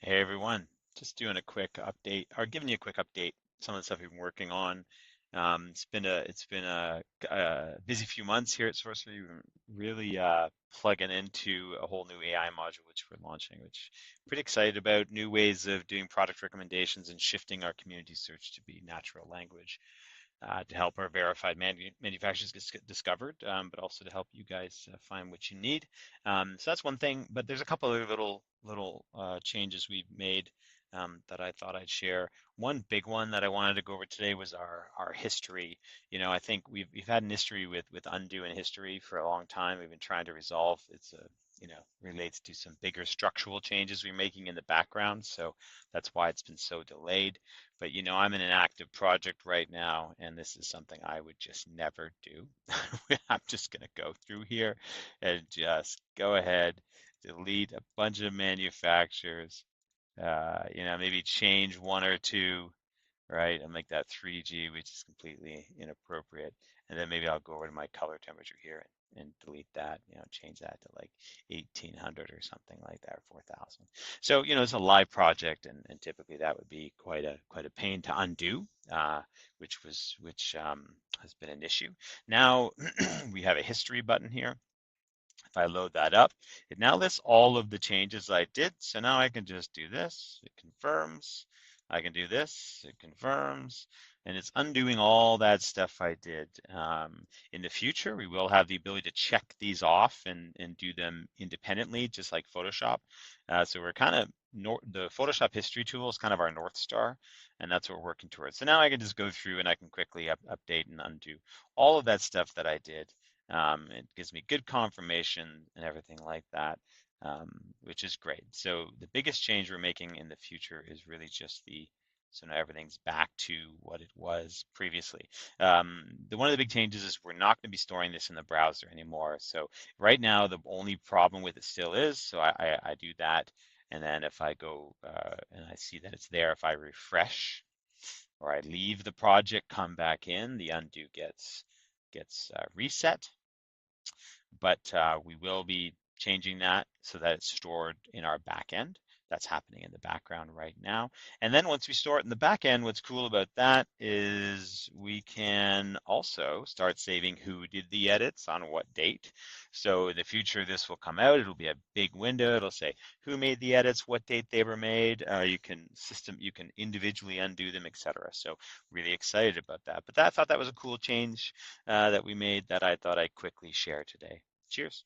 Hey everyone, just doing a quick update or giving you a quick update. Some of the stuff we've been working on. It's been a busy few months here at Sorcery. We've been really plugging into a whole new AI module which we're launching, which I'm pretty excited about. New ways of doing product recommendations and shifting our community search to be natural language to help our verified manufacturers get discovered, but also to help you guys find what you need. So that's one thing, but there's a couple of little changes we've made that I thought I'd share. One big one that I wanted to go over today was our history. I think we've had an history with undo and history for a long time. We've been trying to resolve. It's a relates to some bigger structural changes we're making in the background, so that's why it's been so delayed. But I'm in an active project right now, and this is something I would just never do. I'm just going to go through here and just go ahead, delete a bunch of manufacturers, maybe change one or two, right? And make that 3G, which is completely inappropriate. And then maybe I'll go over to my color temperature here and delete that, change that to like 1800 or something like that, or 4000. So, it's a live project, and typically that would be quite a pain to undo, which has been an issue. Now we have a history button here. If I load that up, it now lists all of the changes I did. So now I can just do this. It confirms. I can do this. It confirms. And it's undoing all that stuff I did. In the future, we will have the ability to check these off and do them independently, just like Photoshop. So we're kind of, the Photoshop history tool is kind of our North Star, and that's what we're working towards. So now I can just go through and I can quickly update and undo all of that stuff that I did. It gives me good confirmation and everything like that, which is great. So the biggest change we're making in the future is really just so now everything's back to what it was previously. One of the big changes is we're not going to be storing this in the browser anymore. So right now, the only problem with it still is, so I do that. And then if I go and I see that it's there, if I refresh or I leave the project, come back in, the undo gets reset, but we will be changing that so that it's stored in our backend. That's happening in the background right now. And then once we store it in the backend, what's cool about that is we can also start saving who did the edits on what date. So in the future, this will come out. It'll be a big window. It'll say who made the edits, what date they were made. You can individually undo them, etc. So really excited about that. But I thought that was a cool change that we made that I thought I'd quickly share today. Cheers.